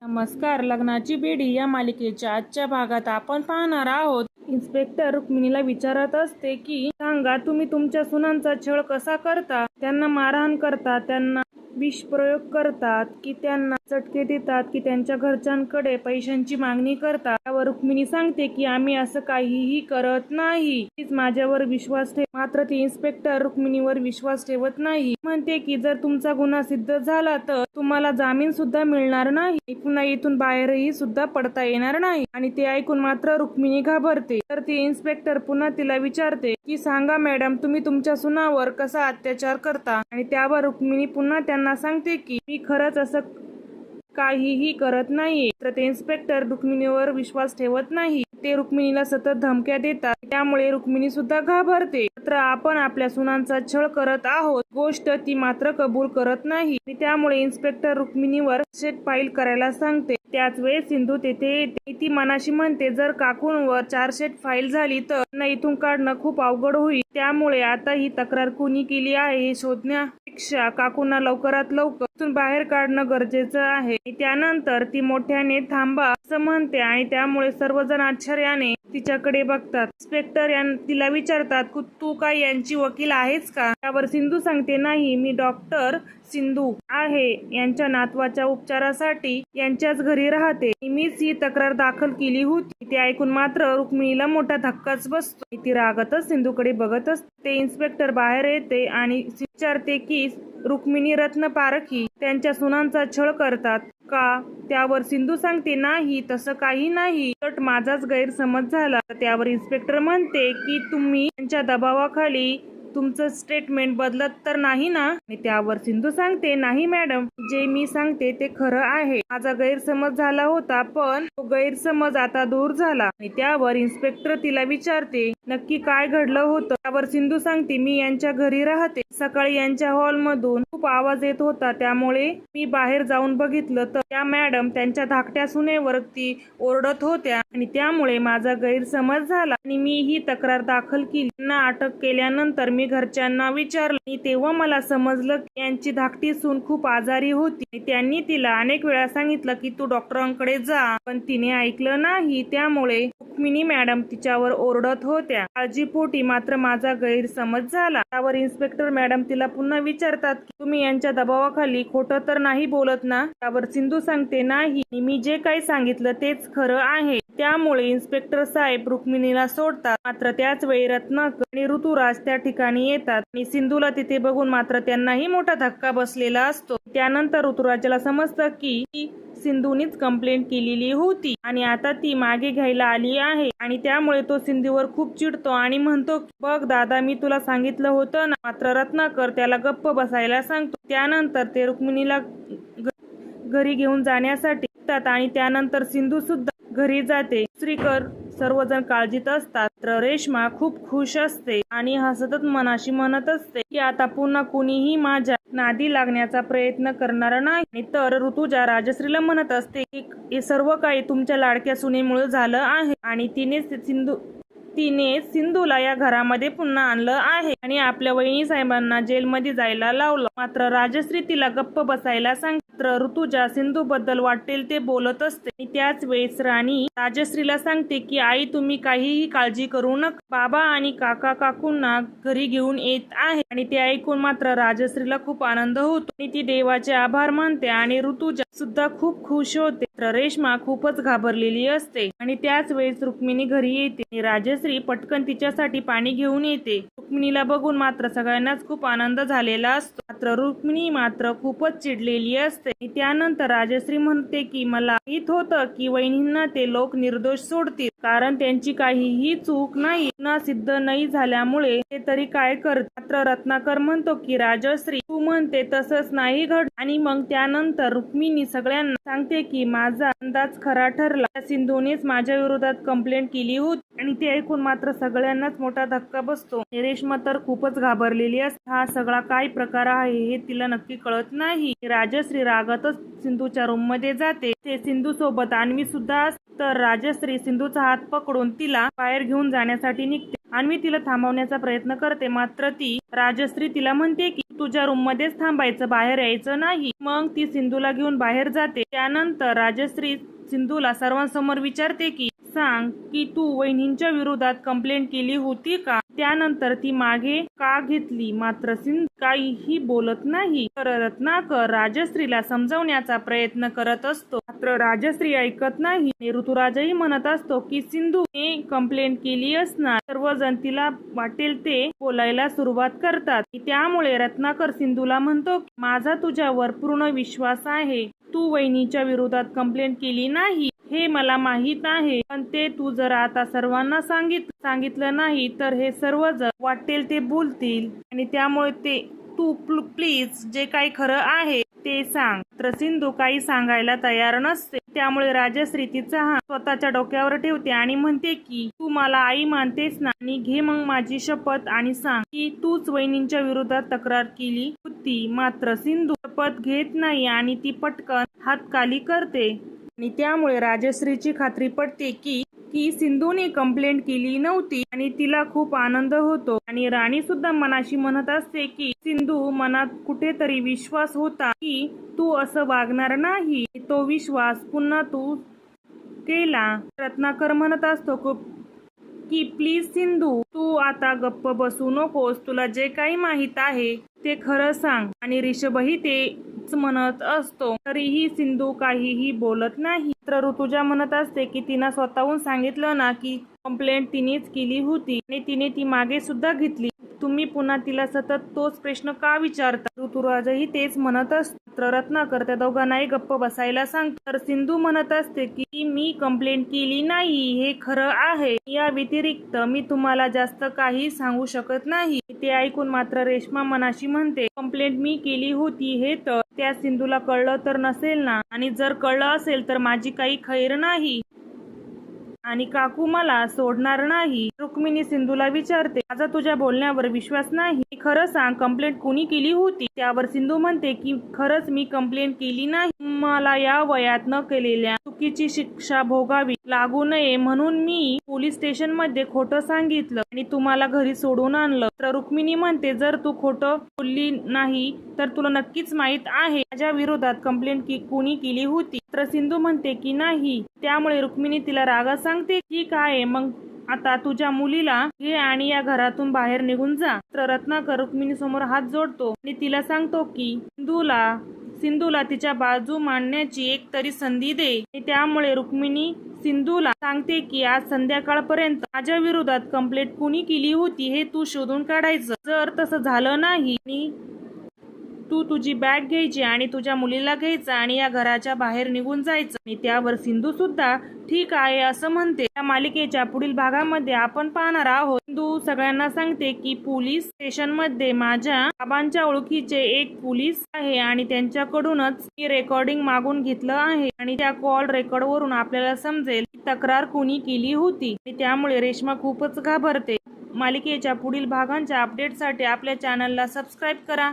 नमस्कार. लग्नाची बेडी या मालिकेच्या आजच्या भागात आपण पाहणार आहोत. इन्स्पेक्टर रुक्मिणीला विचारत असते की सांगा, तुम्ही तुमच्या सुनांचा छळ कसा करता? त्यांना मारहाण करतात, त्यांना विष प्रयोग करतात की त्यांना चटके देतात की त्यांच्या घरच्यांकडे पैशांची मागणी करतात? त्यावर रुक्मिणी सांगते की आम्ही असं काहीही करत नाही. तीच माझ्यावर विश्वास ठेव. मात्र ती इन्स्पेक्टर रुक्मिणीवर विश्वास ठेवत नाही. म्हणते की जर तुमचा गुन्हा सिद्ध झाला तर तुम्हाला जामीन सुद्धा मिळणार नाही, पुन्हा इथून बाहेरही सुद्धा पडता येणार नाही. आणि ते ऐकून मात्र रुक्मिणी घाबरते. तर ती इन्स्पेक्टर पुन्हा तिला विचारते की सांगा मॅडम, तुम्ही तुमच्या सुनावर कसा अत्याचार करता? आणि त्यावर रुक्मिणी पुन्हा त्यांना सांगते की मी खरंच असं काहीही करत नाहीये. तर ते इन्स्पेक्टर रुक्मिणीवर विश्वास ठेवत नाही. ते रुक्मिणीला सतत धमक्या देतात. त्यामुळे रुक्मिणी सुद्धा घाबरते. मात्र आपण आपल्या सुनांचा छळ करत आहोत गोष्ट ती मात्र कबूल करत नाही. त्यामुळे इन्स्पेक्टर रुक्मिणीवर चार्जशीट फाईल करायला सांगते. त्याच वेळेस सिंधू तेथे येते. ती मनाशी म्हणते जर काकूंवर चार्जशीट फाईल झाली तर इथून काढणं खूप अवघड होईल. त्यामुळे आता ही तक्रार कुणी केली आहे हे शोधण्यापेक्षा काकूंना लवकरात लवकर इथून बाहेर काढणं गरजेचं आहे. त्यानंतर ती मोठ्याने थांबा असं म्हणते आणि त्यामुळे सर्वजण आश्चर्याने तिच्याकडे बघतात. इन्स्पेक्टर तिला विचारतात तू काय यांची वकील आहेस का? त्यावर सिंधू सांगते नाही, मी डॉक्टर सिंधू आहे. यांच्या नातवाच्या उपचारासाठी यांच्याच घरी राहते. मीच ही तक्रार दाखल केली होती. ते ऐकून मात्र रुक्मिणीला मोठा धक्काच बसतो. ती रागातच सिंधूकडे बघत असते. ते इन्स्पेक्टर बाहेर येते आणि विचारते की रुक्मिणी रत्न पारखी त्यांच्या सुनांचा छळ करतात का? त्यावर सिंधू सांगते नाही, तसं काही नाही, तर माझाच गैरसमज झाला. त्यावर इन्स्पेक्टर म्हणते की तुम्ही त्यांच्या दबावाखाली तुमचं स्टेटमेंट बदलत तर नाही ना? त्यावर सिंधू सांगते नाही मॅडम, जे मी सांगते ते खरं आहे. माझा गैरसमज झाला होता पण तो गैरसमज आता दूर झाला. आणि त्यावर इन्स्पेक्टर तिला विचारते नक्की काय घडलं होतं? त्यावर सिंधू सांगते मी यांच्या घरी राहते. सकाळी यांच्या हॉलमधून खूप आवाज येत होता, त्यामुळे मी बाहेर जाऊन बघितलं तर त्या मॅडम त्यांच्या धाकट्या सुनेवरती ओरडत होत्या आणि त्यामुळे माझा गैरसमज झाला आणि मी ही तक्रार दाखल केली. त्यांना अटक केल्यानंतर मी घरच्यांना विचारलं. तेव्हा मला समजलं की यांची धाकटी सून खूप आजारी होती. त्यांनी तिला अनेक वेळा सांगितलं की तू डॉक्टरांकडे जा, पण तिने ऐकलं नाही. त्यामुळे रुक्मिणी मॅडम तिच्यावर ओरडत होत्या. काळजीपोटी मात्र माझा गैरसमज झाला. त्यावर इन्स्पेक्टर मॅडम तिला पुन्हा विचारतात की तुम्ही यांच्या दबावाखाली खोटं तर नाही बोलत ना? त्यावर सिंधू सांगते नाही, मी जे काही सांगितलं तेच खरं आहे. त्यामुळे इन्स्पेक्टर साहेब रुक्मिणीला सोडतात. मात्र त्याच वेळी रत्नाकर आणि ऋतुराज त्या ठिकाणी येतात आणि सिंधूला तिथे बघून मात्र त्यांनाही मोठा धक्का बसलेला असतो. त्यानंतर ऋतुराजाला समजतं की सिंधूनीच कंप्लेंट केलेली होती आणि आता ती मागे घ्यायला आली आहे. आणि त्यामुळे तो सिंधूवर खूप चिडतो आणि म्हणतो बघ दादा, मी तुला सांगितलं होतं ना. मात्र रत्नाकर त्याला गप्प बसायला सांगतो. त्यानंतर ते रुक्मिणीला घरी घेऊन जाण्यासाठी आणि त्यानंतर सिंधू सुद्धा घरी जाते. दुसरीकर सर्वजण काळजीत असतात. तर रेश्मा खूप खुश असते आणि हसतच मनाशी म्हणत असते की आता पुन्हा कुणीही माझ्या नादी लागण्याचा प्रयत्न करणार नाही. तर ऋतुजा राजश्रीला म्हणत असते की हे सर्व काही तुमच्या लाडक्या सुनेमुळे झालं आहे आणि तिने सिंधूला या घरामध्ये पुन्हा आणलं आहे आणि आपल्या वहिनी साहेबांना जेलमध्ये जायला लावलं. मात्र राजश्री तिला गप्प बसायला सांगते. ऋतुजा सिंधू बद्दल वाटेल ते बोलत असते. त्याच वेळेस राणी राजश्रीला सांगते की आई, तुम्ही काहीही काळजी करू नका, बाबा आणि काका काकूंना घरी घेऊन येत आहे. आणि ते ऐकून मात्र राजश्रीला खूप आनंद होतो आणि ती देवाचे आभार मानते आणि ऋतुजा सुद्धा खूप खुश होते. तर रेश्मा खूपच घाबरलेली असते आणि त्याच वेळेस रुक्मिणी घरी येते. राजश्री पटकन तिच्यासाठी पाणी घेऊन येते. रुक्मिणीला बघून मात्र सगळ्यांनाच खूप आनंद झालेला असतो. मात्र रुक्मिणी मात्र खूपच चिडलेली असते. त्यानंतर राजश्री म्हणते की मला माहित होतं की वहिनींना ते लोक निर्दोष सोडतील, कारण त्यांची काहीही चूक नाही. गुन्हा सिद्ध नाही झाल्यामुळे ते तरी काय करत. मात्र रत्नाकर म्हणतो की राजश्री, तू म्हणते तसंच नाही घड. आणि मग त्यानंतर रुक्मिणी सगळ्यांना सांगते की माझा अंदाज खरा ठरला, सिंधूनेच माझ्या विरोधात कंप्लेंट केली होती. आणि ते ऐकून मात्र सगळ्यांनाच मोठा धक्का बसतो. रेश्मा तर खूपच घाबरलेली असते. हा सगळा काय प्रकार आहे हे तिला नक्की कळत नाही. राजश्री रागातच सिंधूच्या रूम मध्ये जाते. ते सिंधू सोबत अन्वी सुद्धा असते. तर राजश्री सिंधूचा हात पकडून तिला बाहेर घेऊन जाण्यासाठी निघते. अन्वी तिला थांबवण्याचा प्रयत्न करते. मात्र ती राजश्री तिला म्हणते की तुझ्या रूम मध्येच थांबायचं, बाहेर यायचं नाही. मग ती सिंधूला घेऊन बाहेर जाते. त्यानंतर राजश्री सिंधूला सर्वांसमोर विचारते की सांग की तू वहिनींच्या विरोधात कंप्लेंट केली होती का? त्यानंतर ती मागे का घेतली? मात्र सिंधू काहीही बोलत नाही. तर रत्नाकर राजश्रीला समजवण्याचा प्रयत्न करत असतो, मात्र राजश्री ऐकत नाही. ऋतुराजही म्हणत असतो की सिंधूने कंप्लेंट केली असणार. सर्वजण तिला वाटेल ते बोलायला सुरुवात करतात. त्यामुळे रत्नाकर सिंधूला म्हणतो, माझा तुझ्यावर पूर्ण विश्वास आहे. तू वहिनीच्या विरोधात कंप्लेंट केली नाही हे मला माहित आहे, पण ते तू जर आता सर्वांना सांगितलं नाही तर हे सर्वजण वाटेल ते बोलतील आणि त्यामुळे तू प्लीज जे काही खरं आहे ते सांग. तर सिंधू काही सांगायला तयार नसते. त्यामुळे राजश्री तिचा हात स्वतःच्या डोक्यावर ठेवते आणि म्हणते की तू मला आई मानतेस ना, आणि घे मग माझी शपथ आणि सांग की तूच वहिनींच्या विरोधात तक्रार केली होती. मात्र सिंधू शपथ घेत नाही आणि ती पटकन हात खाली करते आणि त्यामुळे राजश्रीची खात्री पडते की सिंधूने कंप्लेंट केली नव्हती आणि तिला खूप आनंद होतो. आणि राणी सुद्धा मनाशी म्हणत असते की सिंधू मनात कुठेतरी विश्वास होता की तू असं वागणार नाही. तो विश्वास पुन्हा तू केला. रत्नाकर म्हणत असतो की प्लीज सिंधू तू आता गप्प बसू नकोस, तुला जे काही माहित आहे ते खरं सांग. आणि रिषभही तेच म्हणत असतो. तरीही सिंधू काहीही बोलत नाही. तर ऋतुजा म्हणत असते की तिनं स्वतःहून सांगितलं ना की कंप्लेंट तिनेच केली होती आणि तिने ती मागे सुद्धा घेतली. तुम्ही पुन्हा तिला सतत तोच प्रश्न का विचारता? ऋतुराजही तेच म्हणत असतो. रत्नाकर त्या दोघांनाही गप्प बसायला सांगतो. तर सिंधू म्हणत असते की मी कंप्लेंट केली नाही हे खरं आहे. या व्यतिरिक्त मी तुम्हाला जास्त काही सांगू शकत नाही. ते ऐकून मात्र रेश्मा मनाशी म्हणते, कंप्लेंट मी केली होती हे तर त्या सिंधूला कळलं तर नसेल ना, आणि जर कळलं असेल तर माझी काही खैर नाही आणि काकू मला सोडणार नाही. रुक्मिणी सिंधूला विचारते, माझा तुझ्या बोलण्यावर विश्वास नाही, खरं सांग कंप्लेंट कुणी केली होती? त्यावर सिंधू म्हणते की खरंच मी कंप्लेंट केली नाही. मला या वयात न केलेल्या चुकीची शिक्षा भोगावी लागू नये म्हणून मी पोलीस स्टेशन मध्ये खोटं सांगितलं आणि तुम्हाला घरी सोडून आणलं. तर रुक्मिणी म्हणते, जर तू खोटं बोलली नाही तर तुला नक्कीच माहित आहे माझ्या विरोधात कंप्लेंट कुणी केली होती. तर सिंधू म्हणते की नाही. त्यामुळे रुक्मिणी तिला रागात सांगते, ठीक आहे मग आता तुझ्या मुलीला घे आणि या घरातून बाहेर निघून जा. तर रत्नाकर रुक्मिणी समोर हात जोडतो आणि तिला सांगतो की सिंधूला तिच्या बाजू मांडण्याची एक तरी संधी दे. त्यामुळे रुक्मिणी सिंधूला सांगते की आज संध्याकाळपर्यंत माझ्या विरोधात कंप्लेंट कुणी केली होती हे तू शोधून काढायचं. जर तसं झालं नाही तू तुझी बॅग घ्यायची आणि तुझ्या मुलीला घ्यायचं आणि या घराच्या बाहेर निघून जायचं. आणि त्यावर सिंधू सुद्धा ठीक आहे असं म्हणते. या मालिकेच्या पुढील भागामध्ये आपण पाहणार आहोत सिंधू सगळ्यांना सांगते की पोलीस स्टेशन मध्ये माझ्या बाबांच्या ओळखीचे एक पोलीस आहे आणि त्यांच्याकडूनच मी रेकॉर्डिंग मागून घेतलं आहे आणि त्या कॉल रेकॉर्ड वरून आपल्याला समजेल की तक्रार कोणी केली होती. त्यामुळे रेश्मा खूपच घाबरते. मालिकेच्या पुढील भागांच्या अपडेटसाठी आपल्या चॅनलला सबस्क्राईब करा.